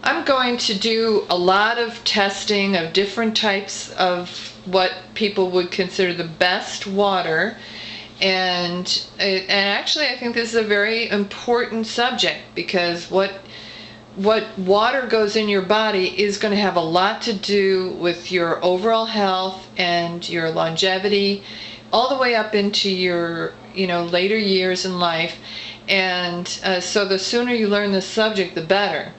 I'm going to do a lot of testing of different types of what people would consider the best water. And actually, I think this is a very important subject, because what water goes in your body is going to have a lot to do with your overall health and your longevity, all the way up into your later years in life. And so the sooner you learn this subject, the better.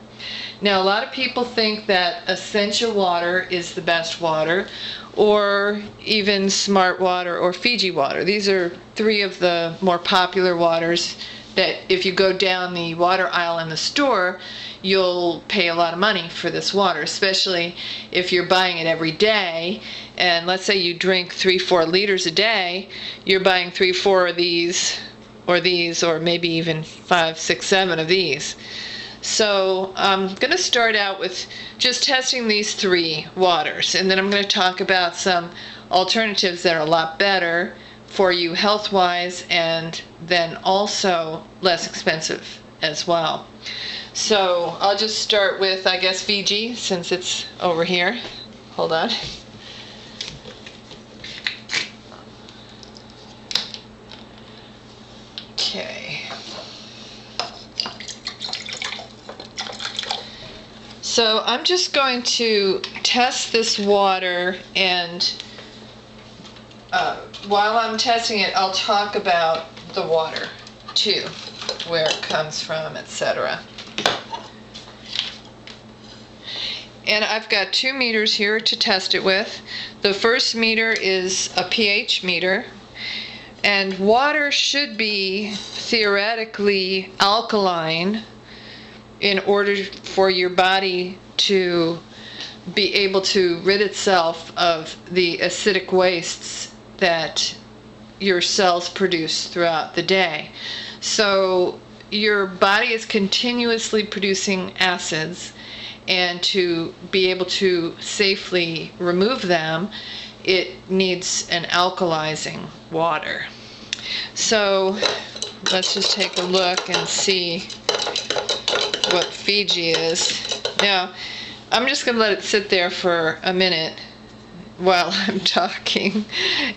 Now, a lot of people think that essential water is the best water, or even smart water or Fiji water. These are three of the more popular waters that if you go down the water aisle in the store, you'll pay a lot of money for this water, especially if you're buying it every day. And let's say you drink 3-4 liters a day, you're buying 3-4 of these, or maybe even 5, 6, 7 of these. So I'm going to start out with just testing these 3 waters, and then I'm going to talk about some alternatives that are a lot better for you health-wise, and then also less expensive as well. So I'll just start with, I guess, Fiji, since it's over here. Hold on. Okay. So I'm just going to test this water, and while I'm testing it, I'll talk about the water too, where it comes from, etc. And I've got 2 meters here to test it with. The first meter is a pH meter, and water should be theoretically alkaline in order for your body to be able to rid itself of the acidic wastes that your cells produce throughout the day. So your body is continuously producing acids, and to be able to safely remove them, it needs an alkalizing water. So let's just take a look and see what Fiji is. Now, I'm just going to let it sit there for a minute while I'm talking,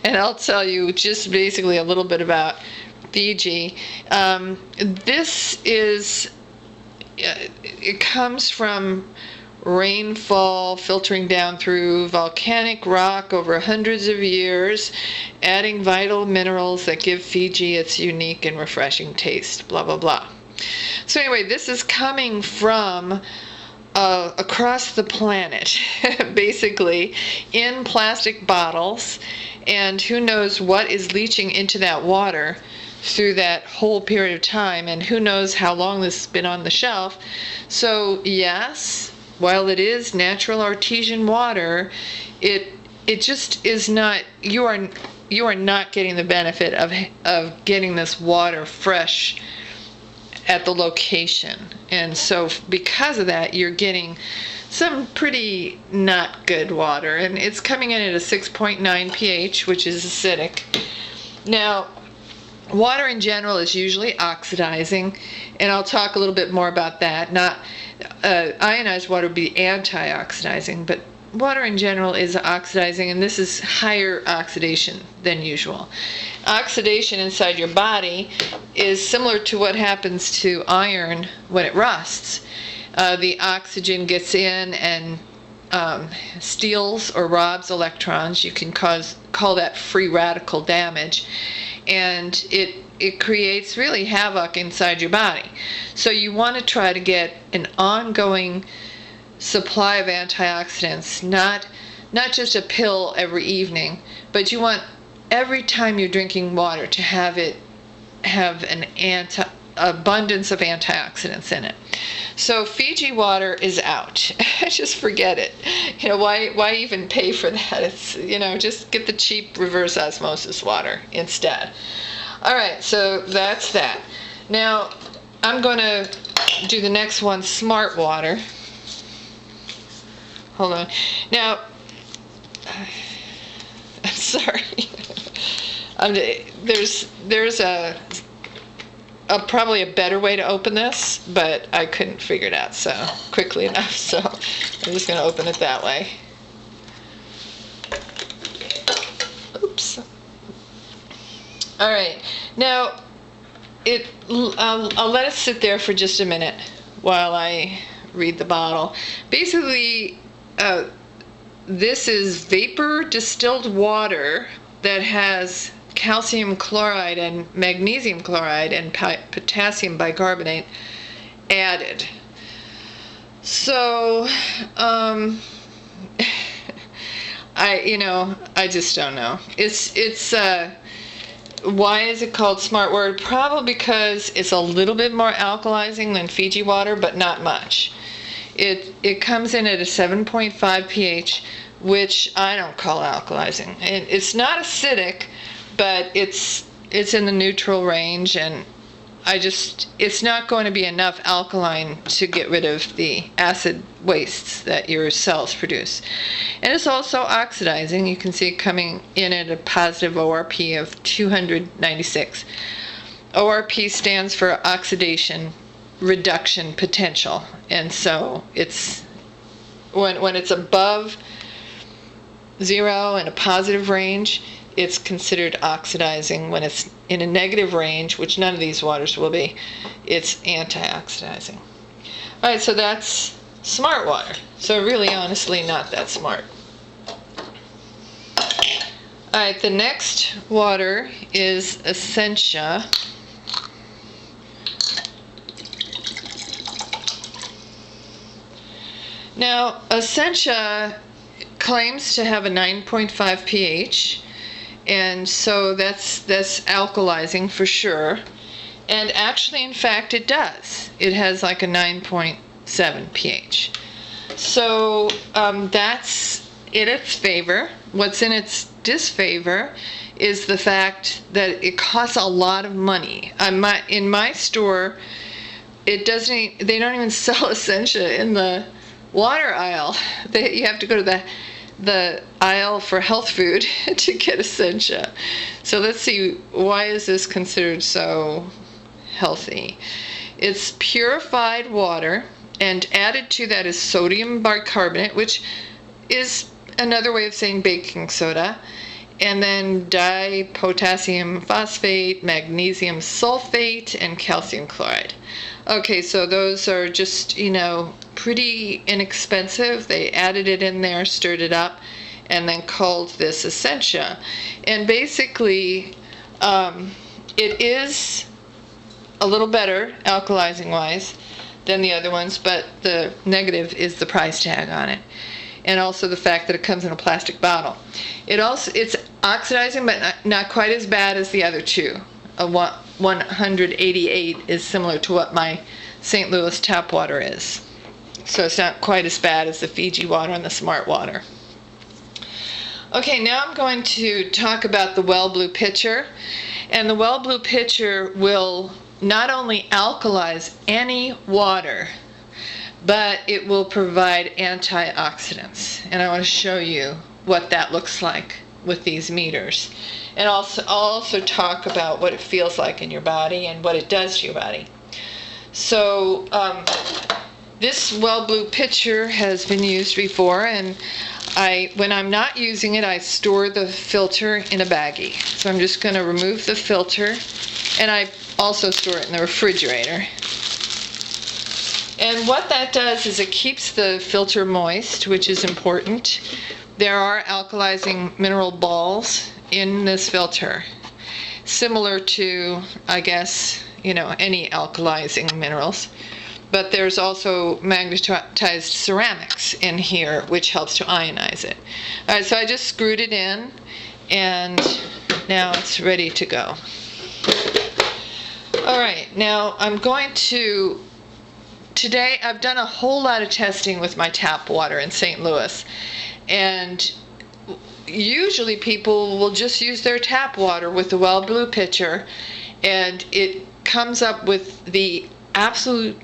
and I'll tell you just basically a little bit about Fiji. This is, it comes from rainfall filtering down through volcanic rock over hundreds of years, adding vital minerals that give Fiji its unique and refreshing taste, blah, blah, blah. So anyway, this is coming from across the planet, basically, in plastic bottles, and who knows what is leaching into that water through that whole period of time, and who knows how long this has been on the shelf. So yes, while it is natural artesian water, it just is not, you are not getting the benefit of getting this water fresh at the location. And so because of that, you're getting some pretty not good water, and it's coming in at a 6.9 pH, which is acidic. Now, water in general is usually oxidizing, and I'll talk a little bit more about that. Not ionized water would be antioxidizing, but water in general is oxidizing, and this is higher oxidation than usual. Oxidation inside your body is similar to what happens to iron when it rusts. The oxygen gets in and steals or robs electrons. You can call that free radical damage, and it creates really havoc inside your body. So you want to try to get an ongoing supply of antioxidants, not just a pill every evening, but you want every time you're drinking water to have an abundance of antioxidants in it. So Fiji water is out. Just forget it. Why even pay for that? It's, just get the cheap reverse osmosis water instead. All right, so that's that. Now, I'm going to do the next one, smart water. Hold on. Now, I'm sorry. There's a probably a better way to open this, but I couldn't figure it out so quickly enough, so I'm just going to open it that way. Oops. All right, now I'll let it sit there for just a minute while I read the bottle. Basically, this is vapor distilled water that has calcium chloride and magnesium chloride and potassium bicarbonate added. So, I just don't know. It's why is it called Smart Water? Probably because it's a little bit more alkalizing than Fiji water, but not much. It comes in at a 7.5 pH, which I don't call alkalizing. It's not acidic, but it's in the neutral range, and it's not going to be enough alkaline to get rid of the acid wastes that your cells produce. And it's also oxidizing. You can see it coming in at a positive ORP of 296. ORP stands for oxidation reduction potential, and so it's when it's above 0 in a positive range, it's considered oxidizing. When it's in a negative range, which none of these waters will be, it's anti-oxidizing. All right, so that's Smart Water. So really, honestly, not that smart. All right, the next water is Essentia. Now, Essentia claims to have a 9.5 pH, and so that's alkalizing for sure. And actually, in fact, it does. It has like a 9.7 pH. So that's in its favor. What's in its disfavor is the fact that it costs a lot of money. In my store, they don't even sell Essentia in the water aisle. You have to go to the aisle for health food to get Essentia. So let's see, why is this considered so healthy? It's purified water, and added to that is sodium bicarbonate, which is another way of saying baking soda, and then dipotassium phosphate, magnesium sulfate, and calcium chloride. Okay, so those are just, pretty inexpensive. They added it in there, stirred it up, and then called this Essentia. And basically, it is a little better, alkalizing-wise, than the other ones, but the negative is the price tag on it. And also the fact that it comes in a plastic bottle. It's oxidizing, but not quite as bad as the other two. A 188 is similar to what my St. Louis tap water is. So it's not quite as bad as the Fiji water and the Smart Water. Okay, now I'm going to talk about the Well Blue Pitcher. And the Well Blue Pitcher will not only alkalize any water, but it will provide antioxidants. And I want to show you what that looks like with these meters. And I'll also talk about what it feels like in your body and what it does to your body. So this Well Blue Pitcher has been used before, and when I'm not using it, I store the filter in a baggie. So I'm just going to remove the filter, and I also store it in the refrigerator. And what that does is it keeps the filter moist, which is important. There are alkalizing mineral balls in this filter, similar to, I guess, any alkalizing minerals. But there's also magnetized ceramics in here, which helps to ionize it. All right, so I just screwed it in, and now it's ready to go. All right, now today I've done a whole lot of testing with my tap water in St. Louis, and usually people will just use their tap water with the Well Blue Pitcher, and it comes up with the absolute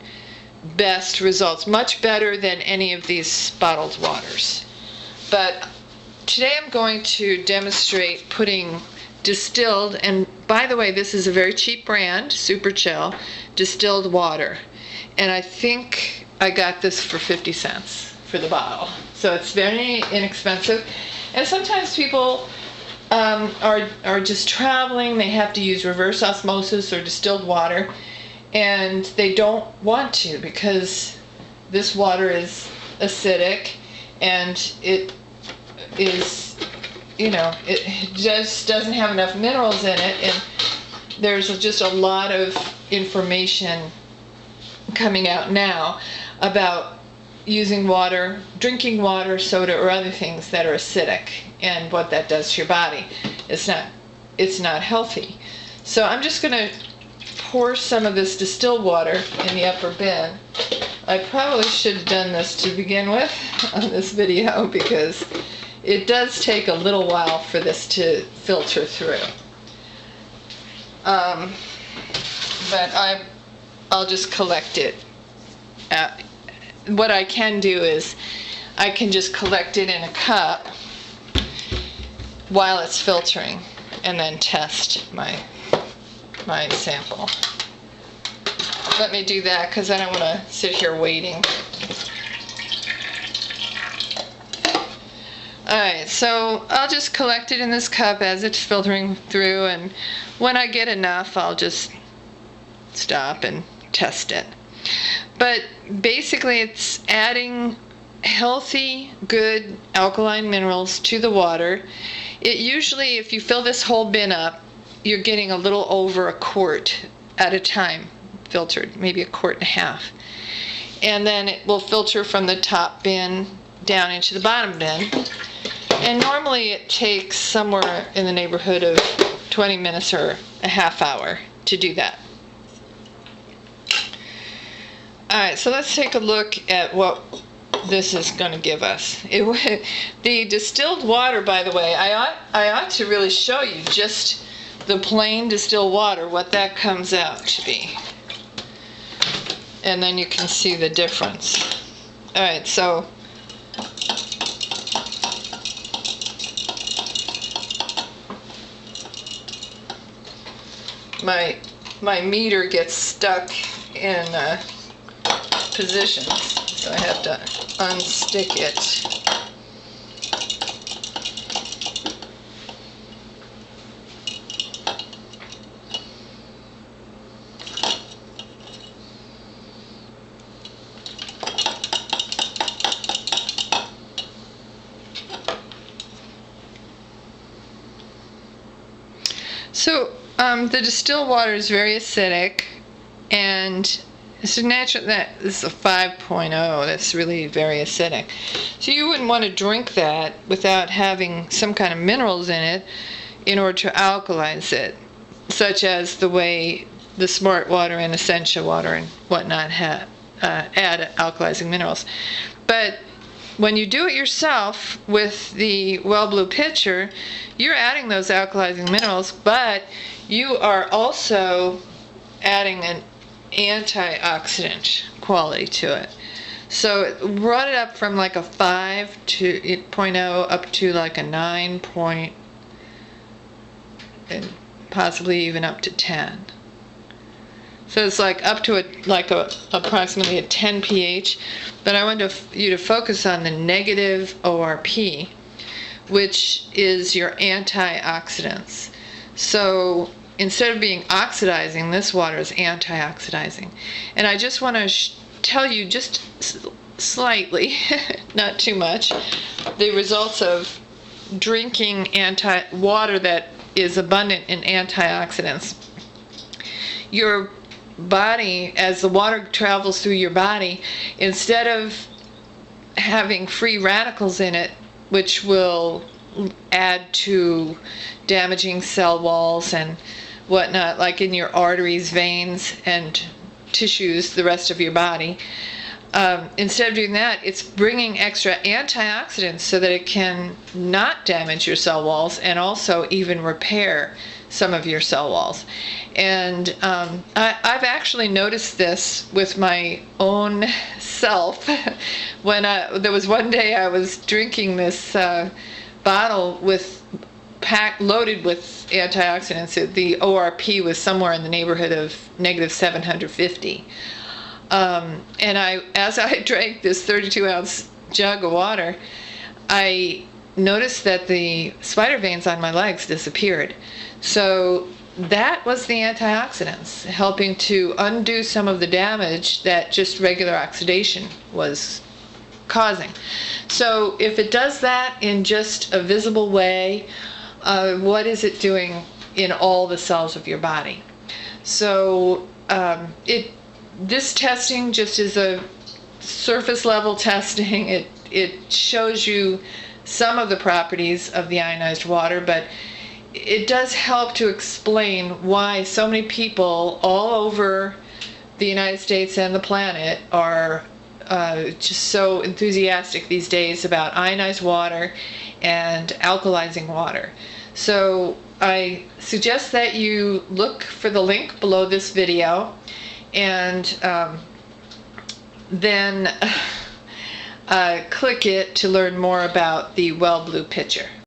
best results, much better than any of these bottled waters. But today I'm going to demonstrate putting distilled, and by the way, this is a very cheap brand, Super Chill, distilled water. And I think I got this for 50 cents for the bottle. So it's very inexpensive. And sometimes people are just traveling, they have to use reverse osmosis or distilled water, and they don't want to because this water is acidic and it is, it just doesn't have enough minerals in it, and there's just a lot of information coming out now about using water, drinking water, soda, or other things that are acidic, and what that does to your body. It's not healthy. So I'm just going to pour some of this distilled water in the upper bin. I probably should have done this to begin with on this video because it does take a little while for this to filter through. But I'll just collect it. What I can do is I can just collect it in a cup while it's filtering and then test my sample. Let me do that because I don't want to sit here waiting. Alright, so I'll just collect it in this cup as it's filtering through, and when I get enough I'll just stop and test it. But basically it's adding healthy, good alkaline minerals to the water. It usually, if you fill this whole bin up, you're getting a little over a quart at a time filtered, maybe a quart and a half. And then it will filter from the top bin down into the bottom bin. And normally it takes somewhere in the neighborhood of 20 minutes or a half hour to do that. Alright, so let's take a look at what this is going to give us. The distilled water, by the way, I ought to really show you just the plain distilled water, what that comes out to be. And then you can see the difference. Alright, so my meter gets stuck in positions, so I have to unstick it. So the distilled water is very acidic, and it's natural that this is a 5.0. That's really very acidic. So you wouldn't want to drink that without having some kind of minerals in it in order to alkalize it, such as the way the smart water and essential water and whatnot add alkalizing minerals. But when you do it yourself with the Well Blue pitcher, you're adding those alkalizing minerals, but you are also adding an antioxidant quality to it. So it brought it up from like a 5.0 up to like a 9 point, and possibly even up to 10. So it's like up to approximately a 10 pH. But I want you to focus on the negative ORP, which is your antioxidants. So instead of being oxidizing, this water is antioxidizing. And I just want to tell you just slightly, not too much, the results of drinking water that is abundant in antioxidants. Your body, as the water travels through your body, instead of having free radicals in it, which will add to damaging cell walls and whatnot, like in your arteries, veins, and tissues, the rest of your body, instead of doing that, it's bringing extra antioxidants so that it can not damage your cell walls and also even repair some of your cell walls. And I've actually noticed this with my own self. When there was one day I was drinking this bottle with loaded with antioxidants. The ORP was somewhere in the neighborhood of negative 750. And as I drank this 32-ounce jug of water, I noticed that the spider veins on my legs disappeared. So that was the antioxidants helping to undo some of the damage that just regular oxidation was causing. So if it does that in just a visible way, what is it doing in all the cells of your body? So this testing just is a surface level testing. It shows you some of the properties of the ionized water, but it does help to explain why so many people all over the United States and the planet are just so enthusiastic these days about ionized water and alkalizing water. So I suggest that you look for the link below this video, and then click it to learn more about the Well Blue pitcher.